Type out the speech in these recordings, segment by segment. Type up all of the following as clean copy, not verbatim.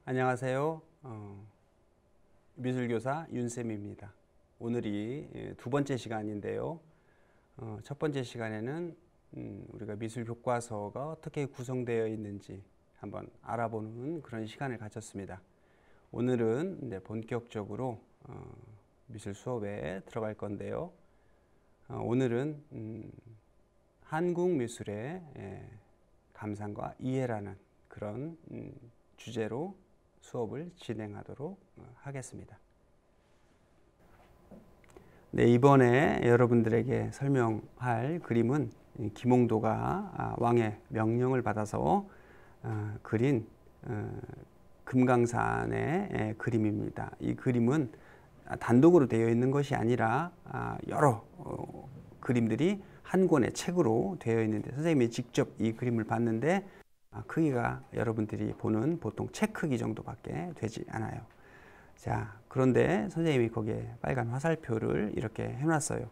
안녕하세요. 미술교사 윤쌤입니다. 오늘이 두 번째 시간인데요. 첫 번째 시간에는 우리가 미술 교과서가 어떻게 구성되어 있는지 한번 알아보는 그런 시간을 가졌습니다. 오늘은 이제 본격적으로 미술 수업에 들어갈 건데요. 오늘은 한국 미술의 감상과 이해라는 그런 주제로 수업을 진행하도록 하겠습니다. 네, 이번에 여러분들에게 설명할 그림은 김홍도가 왕의 명령을 받아서 그린 금강산의 그림입니다. 이 그림은 단독으로 되어 있는 것이 아니라 여러 그림들이 한 권의 책으로 되어 있는데, 선생님이 직접 이 그림을 봤는데 크기가 여러분들이 보는 보통 책 크기 정도밖에 되지 않아요. 자, 그런데 선생님이 거기에 빨간 화살표를 이렇게 해놨어요.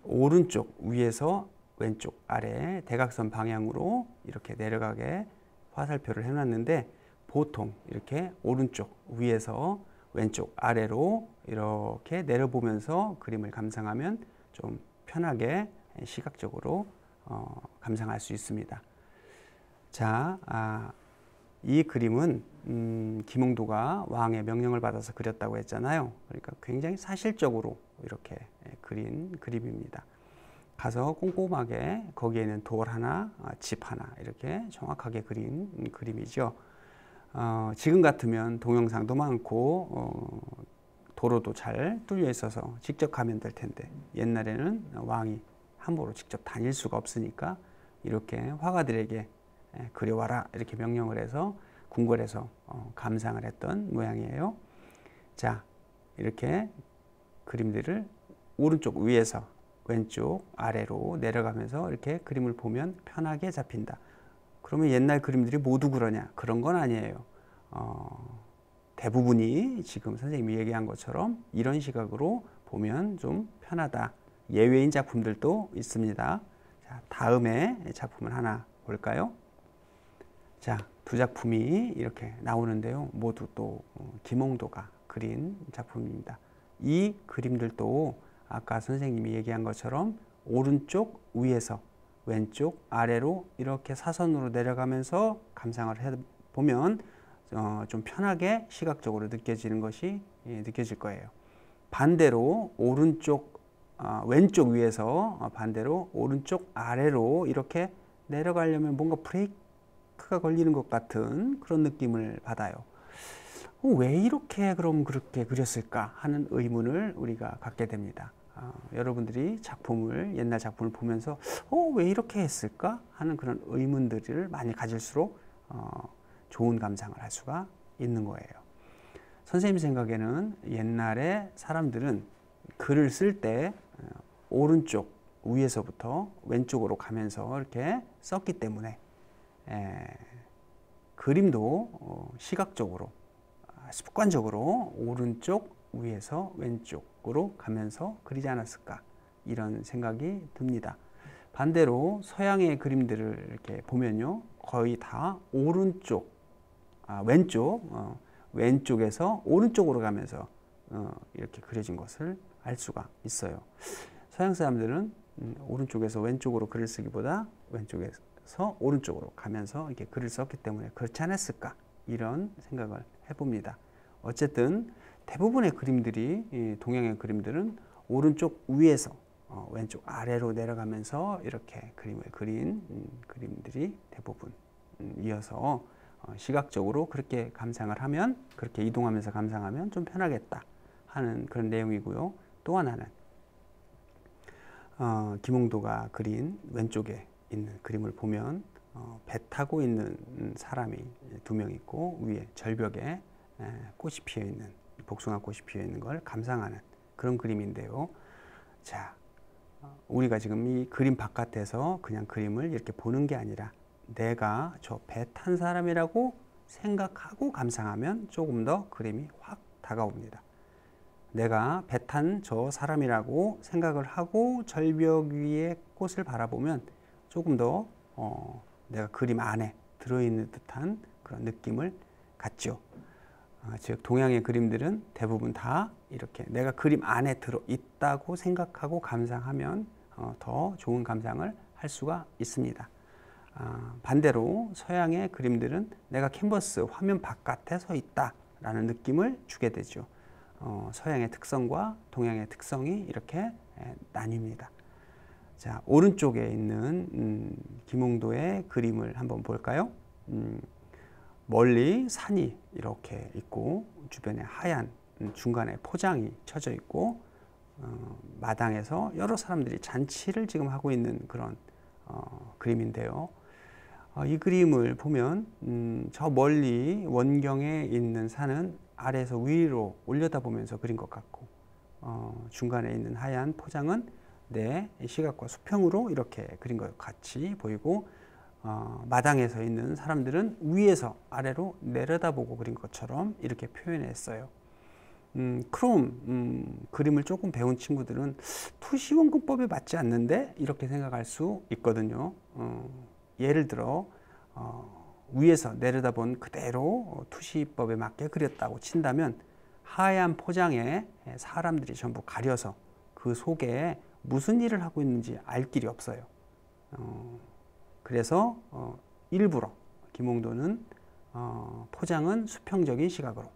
오른쪽 위에서 왼쪽 아래 대각선 방향으로 이렇게 내려가게 화살표를 해놨는데, 보통 이렇게 오른쪽 위에서 왼쪽 아래로 이렇게 내려보면서 그림을 감상하면 좀 편하게 시각적으로 감상할 수 있습니다. 자, 이 그림은 김홍도가 왕의 명령을 받아서 그렸다고 했잖아요. 그러니까 굉장히 사실적으로 이렇게 그린 그림입니다. 가서 꼼꼼하게 거기에는 돌 하나, 집 하나 이렇게 정확하게 그린 그림이죠. 지금 같으면 동영상도 많고 도로도 잘 뚫려 있어서 직접 가면 될 텐데, 옛날에는 왕이 함부로 직접 다닐 수가 없으니까 이렇게 화가들에게 그려와라 이렇게 명령을 해서 궁궐에서 감상을 했던 모양이에요. 자, 이렇게 그림들을 오른쪽 위에서 왼쪽 아래로 내려가면서 이렇게 그림을 보면 편하게 잡힌다. 그러면 옛날 그림들이 모두 그러냐? 그런 건 아니에요. 대부분이 지금 선생님이 얘기한 것처럼 이런 시각으로 보면 좀 편하다. 예외인 작품들도 있습니다. 자, 다음에 작품을 하나 볼까요? 자, 두 작품이 이렇게 나오는데요. 모두 또 김홍도가 그린 작품입니다. 이 그림들도 아까 선생님이 얘기한 것처럼 오른쪽 위에서 왼쪽 아래로 이렇게 사선으로 내려가면서 감상을 해보면 좀 편하게 시각적으로 느껴지는 것이 느껴질 거예요. 반대로 왼쪽 위에서 반대로 오른쪽 아래로 이렇게 내려가려면 뭔가 브레이크가 걸리는 것 같은 그런 느낌을 받아요. 왜 이렇게 그럼 그렇게 그렸을까 하는 의문을 우리가 갖게 됩니다. 여러분들이 옛날 작품을 보면서 왜 이렇게 했을까 하는 그런 의문들을 많이 가질수록 좋은 감상을 할 수가 있는 거예요. 선생님 생각에는 옛날에 사람들은 글을 쓸 때 오른쪽 위에서부터 왼쪽으로 가면서 이렇게 썼기 때문에 그림도 시각적으로 습관적으로 오른쪽 위에서 왼쪽으로 가면서 그리지 않았을까, 이런 생각이 듭니다. 반대로 서양의 그림들을 이렇게 보면요, 거의 다 왼쪽에서 오른쪽으로 가면서 이렇게 그려진 것을 알 수가 있어요. 서양 사람들은 오른쪽에서 왼쪽으로 글을 쓰기보다 왼쪽에서 오른쪽으로 가면서 이렇게 글을 썼기 때문에 그렇지 않았을까, 이런 생각을 해봅니다. 어쨌든 대부분의 그림들이, 동양의 그림들은 오른쪽 위에서 왼쪽 아래로 내려가면서 이렇게 그림을 그린 그림들이 대부분이어서 시각적으로 그렇게 감상을 하면, 그렇게 이동하면서 감상하면 좀 편하겠다 하는 그런 내용이고요. 또 하나는 김홍도가 그린 왼쪽에 있는 그림을 보면 배 타고 있는 사람이 두 명 있고, 위에 절벽에 꽃이 피어 있는, 복숭아 꽃이 피어 있는 걸 감상하는 그런 그림인데요. 자, 우리가 지금 이 그림 바깥에서 그냥 그림을 이렇게 보는 게 아니라 내가 저 배 탄 사람이라고 생각하고 감상하면 조금 더 그림이 확 다가옵니다. 내가 배 탄 저 사람이라고 생각을 하고 절벽 위에 꽃을 바라보면 조금 더 내가 그림 안에 들어있는 듯한 그런 느낌을 갖죠. 즉 동양의 그림들은 대부분 다 이렇게 내가 그림 안에 들어 있다고 생각하고 감상하면 더 좋은 감상을 할 수가 있습니다. 반대로 서양의 그림들은 내가 캔버스 화면 바깥에 서 있다라는 느낌을 주게 되죠. 서양의 특성과 동양의 특성이 이렇게 나뉩니다. 자, 오른쪽에 있는 김홍도의 그림을 한번 볼까요? 멀리 산이 이렇게 있고 주변에 하얀 중간에 포장이 쳐져 있고 마당에서 여러 사람들이 잔치를 지금 하고 있는 그런 그림인데요. 이 그림을 보면 저 멀리 원경에 있는 산은 아래에서 위로 올려다보면서 그린 것 같고 중간에 있는 하얀 포장은 내 시각과 수평으로 이렇게 그린 것 같이 보이고 마당에서 있는 사람들은 위에서 아래로 내려다보고 그린 것처럼 이렇게 표현했어요. 그럼 그림을 조금 배운 친구들은 투시 원근법에 맞지 않는데 이렇게 생각할 수 있거든요. 예를 들어 위에서 내려다본 그대로 투시법에 맞게 그렸다고 친다면 하얀 포장에 사람들이 전부 가려서 그 속에 무슨 일을 하고 있는지 알 길이 없어요. 그래서 일부러 김홍도는 포장은 수평적인 시각으로,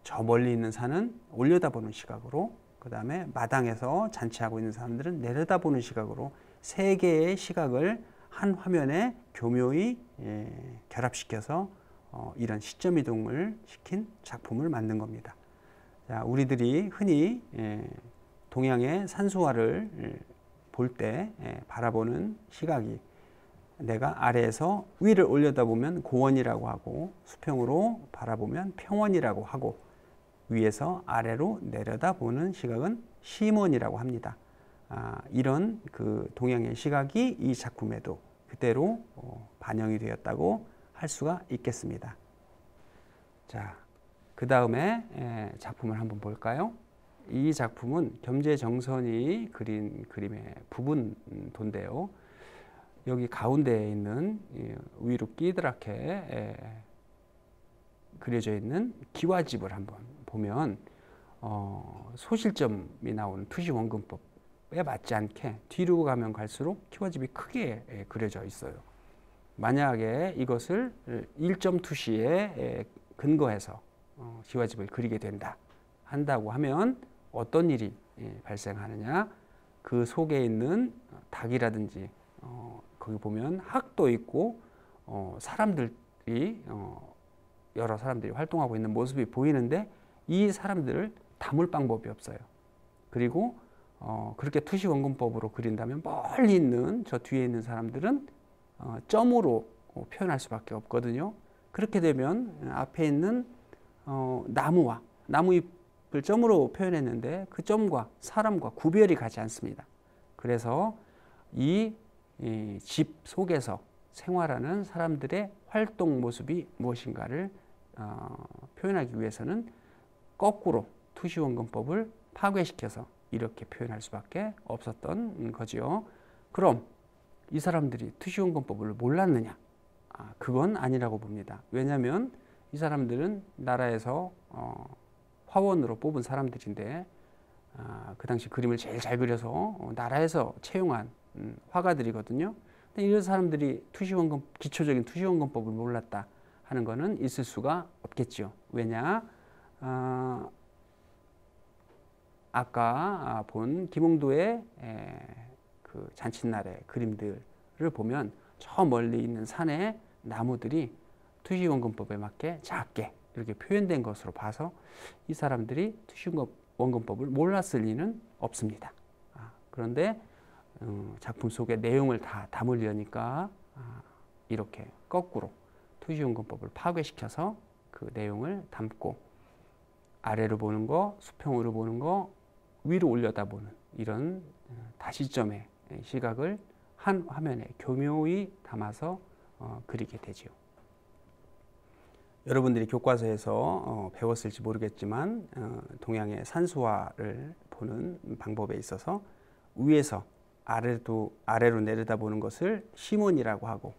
저 멀리 있는 산은 올려다보는 시각으로, 그 다음에 마당에서 잔치하고 있는 사람들은 내려다보는 시각으로 세 개의 시각을 한 화면에 교묘히 결합시켜서 이런 시점 이동을 시킨 작품을 만든 겁니다. 자, 우리들이 흔히 동양의 산수화를 볼 때 바라보는 시각이 내가 아래에서 위를 올려다보면 고원이라고 하고 수평으로 바라보면 평원이라고 하고 위에서 아래로 내려다보는 시각은 심원이라고 합니다. 이런 그 동양의 시각이 이 작품에도 그대로 반영이 되었다고 할 수가 있겠습니다. 자, 그 다음에 작품을 한번 볼까요? 이 작품은 겸재정선이 그린 그림의 부분도인데요. 여기 가운데에 있는 위로 끼드랗게 그려져 있는 기와집을 한번 보면 소실점이 나오는 투시 원근법에 맞지 않게 뒤로 가면 갈수록 기와집이 크게 그려져 있어요. 만약에 이것을 1점 투시에 근거해서 기와집을 그리게 한다고 하면 어떤 일이 발생하느냐, 그 속에 있는 닭이라든지 거기 보면 학도 있고 사람들이 여러 사람들이 활동하고 있는 모습이 보이는데 이 사람들을 담을 방법이 없어요. 그리고 그렇게 투시 원근법으로 그린다면 멀리 있는 저 뒤에 있는 사람들은 점으로 표현할 수밖에 없거든요. 그렇게 되면 앞에 있는 나무와 나무잎을 점으로 표현했는데 그 점과 사람과 구별이 가지 않습니다. 그래서 이 집 속에서 생활하는 사람들의 활동 모습이 무엇인가를 표현하기 위해서는 거꾸로 투시 원근법을 파괴시켜서 이렇게 표현할 수밖에 없었던 거지요. 그럼 이 사람들이 투시 원근법을 몰랐느냐? 그건 아니라고 봅니다. 왜냐하면 이 사람들은 나라에서 화원으로 뽑은 사람들인데 그 당시 그림을 제일 잘 그려서 나라에서 채용한 화가들이거든요. 근데 이런 사람들이 기초적인 투시 원근법을 몰랐다 하는 것은 있을 수가 없겠죠. 왜냐? 아까 본 김홍도의 그 잔칫날의 그림들을 보면 저 멀리 있는 산에 나무들이 투시 원근법에 맞게 작게 이렇게 표현된 것으로 봐서 이 사람들이 투시 원근법을 몰랐을 리는 없습니다. 그런데 작품 속의 내용을 다 담으려니까 이렇게 거꾸로 투시 원근법을 파괴시켜서 그 내용을 담고 아래로 보는 거, 수평으로 보는 거, 위로 올려다보는 이런 다시점의 시각을 한 화면에 교묘히 담아서 그리게 되죠. 여러분들이 교과서에서 배웠을지 모르겠지만 동양의 산수화를 보는 방법에 있어서 위에서 아래로 내려다보는 것을 심원이라고 하고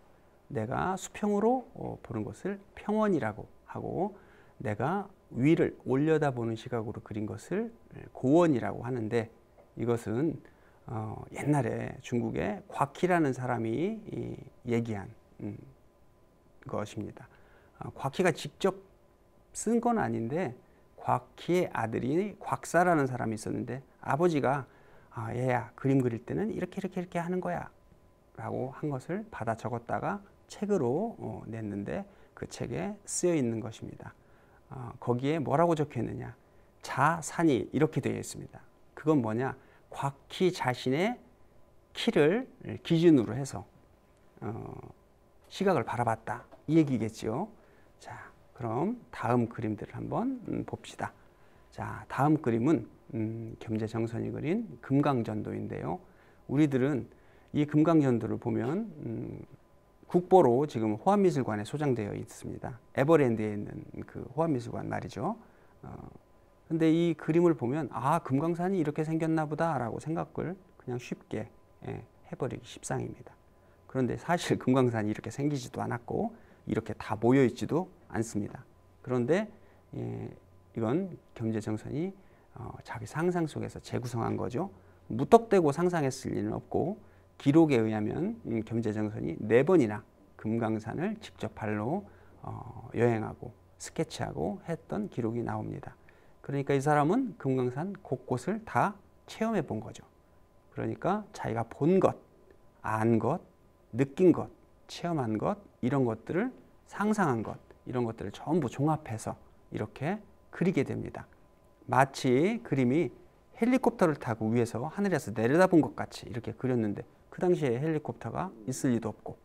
내가 수평으로 보는 것을 평원이라고 하고 내가 위를 올려다보는 시각으로 그린 것을 고원이라고 하는데, 이것은 옛날에 중국의 곽희라는 사람이 얘기한 것입니다. 곽희가 직접 쓴 건 아닌데, 곽희의 아들이 곽사라는 사람이 있었는데, 아버지가 얘야, 그림 그릴 때는 이렇게 하는 거야 라고 한 것을 받아 적었다가 책으로 냈는데, 그 책에 쓰여 있는 것입니다. 거기에 뭐라고 적혀 있느냐, 자산이 이렇게 되어 있습니다. 그건 뭐냐, 곽희 자신의 키를 기준으로 해서 시각을 바라봤다, 이 얘기겠죠. 자, 그럼 다음 그림들을 한번 봅시다. 자, 다음 그림은 겸재정선이 그린 금강전도인데요. 우리들은 이 금강전도를 보면 국보로 지금 호암미술관에 소장되어 있습니다. 에버랜드에 있는 그 호암미술관 말이죠. 근데 이 그림을 보면 금강산이 이렇게 생겼나 보다 라고 생각을 그냥 쉽게 해버리기 십상입니다. 그런데 사실 금강산이 이렇게 생기지도 않았고 이렇게 다 모여 있지도 않습니다. 그런데 이건 겸재정선이 자기 상상 속에서 재구성한 거죠. 무턱대고 상상했을 리는 없고, 기록에 의하면 겸재정선이 4번이나 금강산을 직접 발로 여행하고 스케치하고 했던 기록이 나옵니다. 그러니까 이 사람은 금강산 곳곳을 다 체험해 본 거죠. 그러니까 자기가 본 것, 안 것, 느낀 것, 체험한 것, 이런 것들을 상상한 것, 이런 것들을 전부 종합해서 이렇게 그리게 됩니다. 마치 그림이 헬리콥터를 타고 위에서 하늘에서 내려다본 것 같이 이렇게 그렸는데, 그 당시에 헬리콥터가 있을 리도 없고,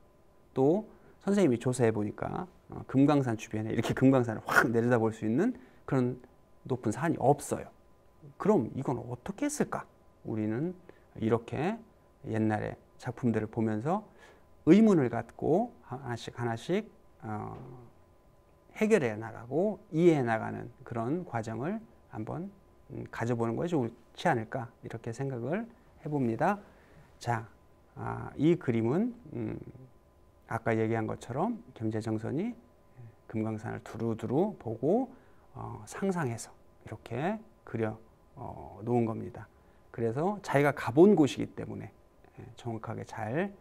또 선생님이 조사해 보니까 금강산 주변에 이렇게 금강산을 확 내려다볼 수 있는 그런 높은 산이 없어요. 그럼 이건 어떻게 했을까? 우리는 이렇게 옛날에 작품들을 보면서 의문을 갖고 하나씩 해결해 나가고 이해해 나가는 그런 과정을 한번 가져보는 것이 좋지 않을까, 이렇게 생각을 해봅니다. 자, 이 그림은 아까 얘기한 것처럼 겸재정선이 금강산을 두루두루 보고 상상해서 이렇게 그려 놓은 겁니다. 그래서 자기가 가본 곳이기 때문에 정확하게 잘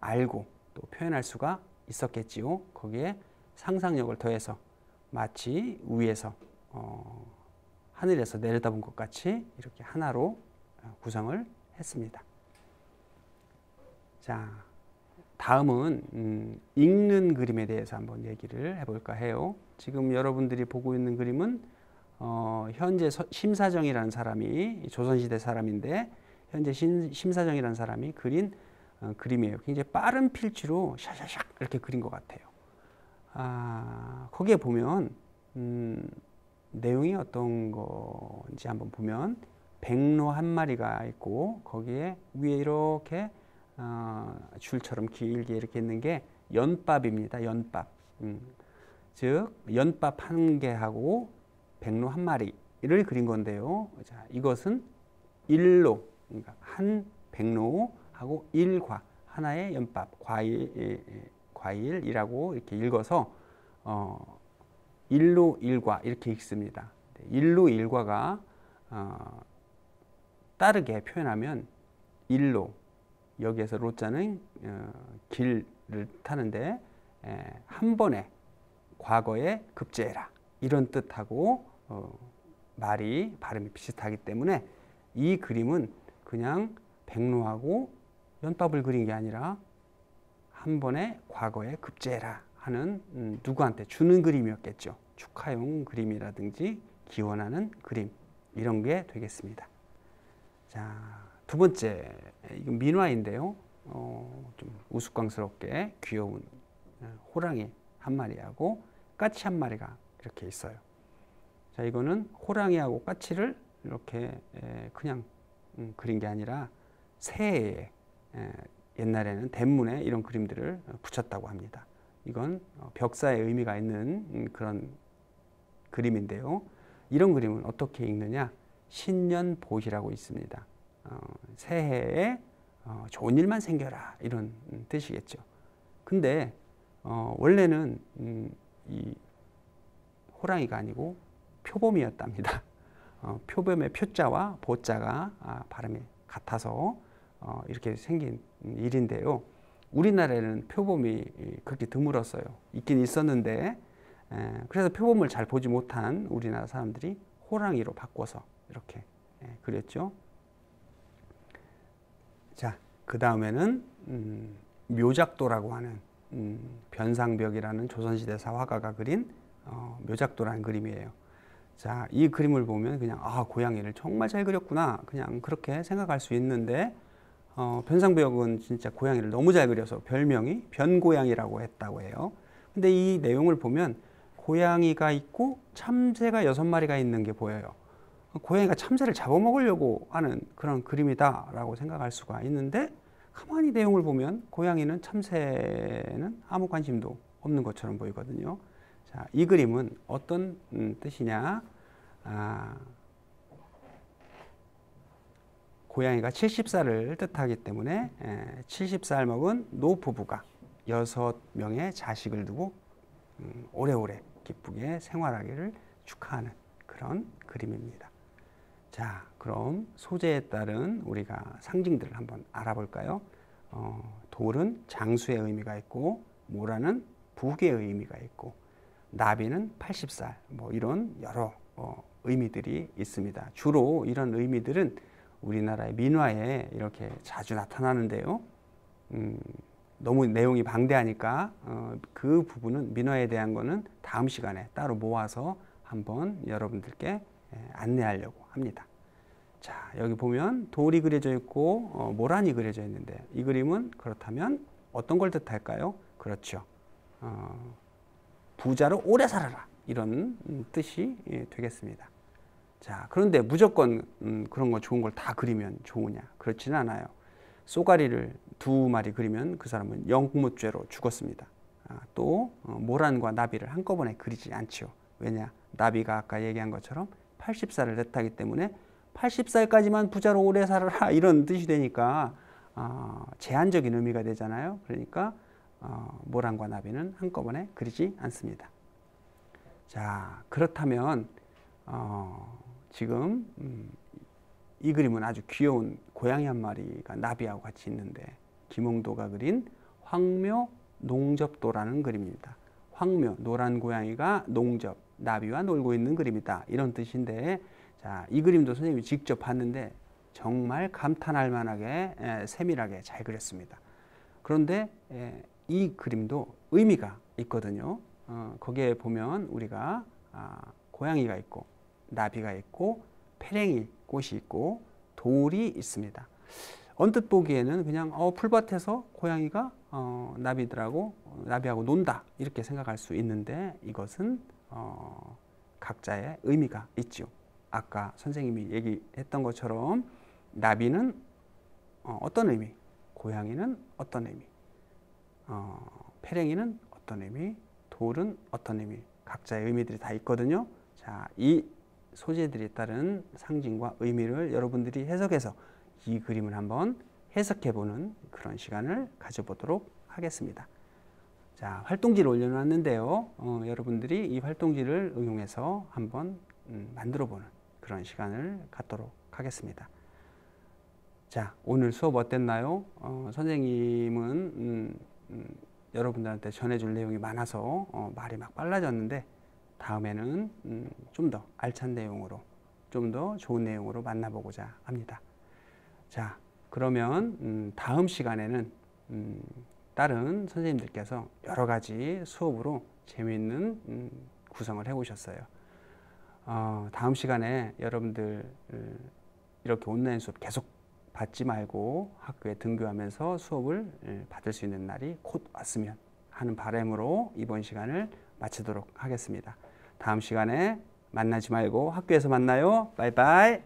알고 또 표현할 수가 있었겠지요. 거기에 상상력을 더해서 마치 위에서 하늘에서 내려다본 것 같이 이렇게 하나로 구성을 했습니다. 자, 다음은 읽는 그림에 대해서 한번 얘기를 해볼까 해요. 지금 여러분들이 보고 있는 그림은 현재 심사정이라는 사람이, 조선시대 사람인데 현재 심사정이라는 사람이 그린 그림이에요. 굉장히 빠른 필치로 샤샤샥 이렇게 그린 것 같아요. 거기에 보면 내용이 어떤 건지 한번 보면, 백로 한 마리가 있고 거기에 위에 이렇게 줄처럼 길게 이렇게 있는 게 연밥입니다. 연밥. 즉 연밥 한 개하고 백로 한 마리를 그린 건데요. 자, 이것은 일로, 그러니까 한 백로하고 일과, 하나의 연밥, 과일이라고 이렇게 읽어서 일로 일과 이렇게 읽습니다. 일로 일과가 따르게 표현하면 일로, 여기에서 로자는 길을 타는데 한 번에 과거에 급제해라, 이런 뜻하고 말이 발음이 비슷하기 때문에 이 그림은 그냥 백로하고 연밥을 그린 게 아니라 한 번에 과거에 급제해라 하는 누구한테 주는 그림이었겠죠. 축하용 그림이라든지 기원하는 그림, 이런 게 되겠습니다. 자, 두 번째, 이건 민화인데요. 좀 우스꽝스럽게 귀여운 호랑이 한 마리하고 까치 한 마리가 이렇게 있어요. 자, 이거는 호랑이하고 까치를 이렇게 그냥 그린 게 아니라 새에 옛날에는 대문에 이런 그림들을 붙였다고 합니다. 이건 벽사에 의미가 있는 그런 그림인데요. 이런 그림은 어떻게 읽느냐? 신년보시라고 있습니다. 새해에 좋은 일만 생겨라, 이런 뜻이겠죠. 근데 원래는 이 호랑이가 아니고 표범이었답니다. 표범의 표자와 보자가 발음이 같아서 이렇게 생긴 일인데요. 우리나라에는 표범이 그렇게 드물었어요. 있긴 있었는데 그래서 표범을 잘 보지 못한 우리나라 사람들이 호랑이로 바꿔서 이렇게 그렸죠. 자, 그 다음에는 묘작도라고 하는 변상벽이라는 조선시대 화가가 그린 묘작도라는 그림이에요. 자, 이 그림을 보면 그냥 고양이를 정말 잘 그렸구나 그냥 그렇게 생각할 수 있는데 변상벽은 진짜 고양이를 너무 잘 그려서 별명이 변고양이라고 했다고 해요. 근데 이 내용을 보면 고양이가 있고 참새가 6마리가 있는 게 보여요. 고양이가 참새를 잡아먹으려고 하는 그런 그림이다라고 생각할 수가 있는데 가만히 내용을 보면 고양이는 참새는 아무 관심도 없는 것처럼 보이거든요. 자, 이 그림은 어떤 뜻이냐? 고양이가 70살을 뜻하기 때문에 70살 먹은 노부부가 6명의 자식을 두고 오래오래 기쁘게 생활하기를 축하하는 그런 그림입니다. 자, 그럼 소재에 따른 우리가 상징들을 한번 알아볼까요? 돌은 장수의 의미가 있고 모라는 부귀의 의미가 있고 나비는 80살 뭐 이런 여러 의미들이 있습니다. 주로 이런 의미들은 우리나라의 민화에 이렇게 자주 나타나는데요. 너무 내용이 방대하니까 그 부분은 민화에 대한 거는 다음 시간에 따로 모아서 한번 여러분들께 안내하려고 합니다. 자, 여기 보면 돌이 그려져 있고 모란이 그려져 있는데 이 그림은 그렇다면 어떤 걸 뜻할까요? 그렇죠. 부자로 오래 살아라 이런 뜻이 되겠습니다. 자, 그런데 무조건 그런 거 좋은 걸 다 그리면 좋으냐? 그렇지는 않아요. 쏘가리를 2마리 그리면 그 사람은 영무죄로 죽었습니다. 또 모란과 나비를 한꺼번에 그리지 않지요. 왜냐? 나비가 아까 얘기한 것처럼 80살을 뜻하기 때문에 80살까지만 부자로 오래 살아라 이런 뜻이 되니까 제한적인 의미가 되잖아요. 그러니까 모란과 나비는 한꺼번에 그리지 않습니다. 자, 그렇다면 지금 이 그림은 아주 귀여운 고양이 한 마리가 나비하고 같이 있는데 김홍도가 그린 황묘 농접도라는 그림입니다. 황묘, 노란 고양이가 농접, 나비와 놀고 있는 그림이다 이런 뜻인데 자, 이 그림도 선생님이 직접 봤는데 정말 감탄할 만하게 세밀하게 잘 그렸습니다. 그런데 이 그림도 의미가 있거든요. 거기에 보면 우리가 고양이가 있고 나비가 있고 페랭이 꽃이 있고 돌이 있습니다. 언뜻 보기에는 그냥 풀밭에서 고양이가 나비하고 논다 이렇게 생각할 수 있는데 이것은 각자의 의미가 있죠. 아까 선생님이 얘기했던 것처럼 나비는 어떤 의미, 고양이는 어떤 의미, 페랭이는 어떤 의미, 돌은 어떤 의미, 각자의 의미들이 다 있거든요. 자, 이 소재들에 따른 상징과 의미를 여러분들이 해석해서 이 그림을 한번 해석해보는 그런 시간을 가져보도록 하겠습니다. 자, 활동지를 올려놨는데요. 여러분들이 이 활동지를 응용해서 한번 만들어보는 그런 시간을 갖도록 하겠습니다. 자, 오늘 수업 어땠나요? 선생님은 여러분들한테 전해줄 내용이 많아서 말이 막 빨라졌는데 다음에는 좀 더 알찬 내용으로 좀 더 좋은 내용으로 만나보고자 합니다. 자, 그러면 다음 시간에는 다른 선생님들께서 여러 가지 수업으로 재미있는 구성을 해오셨어요. 다음 시간에 여러분들 이렇게 온라인 수업 계속 받지 말고 학교에 등교하면서 수업을 받을 수 있는 날이 곧 왔으면 하는 바람으로 이번 시간을 마치도록 하겠습니다. 다음 시간에 만나지 말고 학교에서 만나요. 바이바이.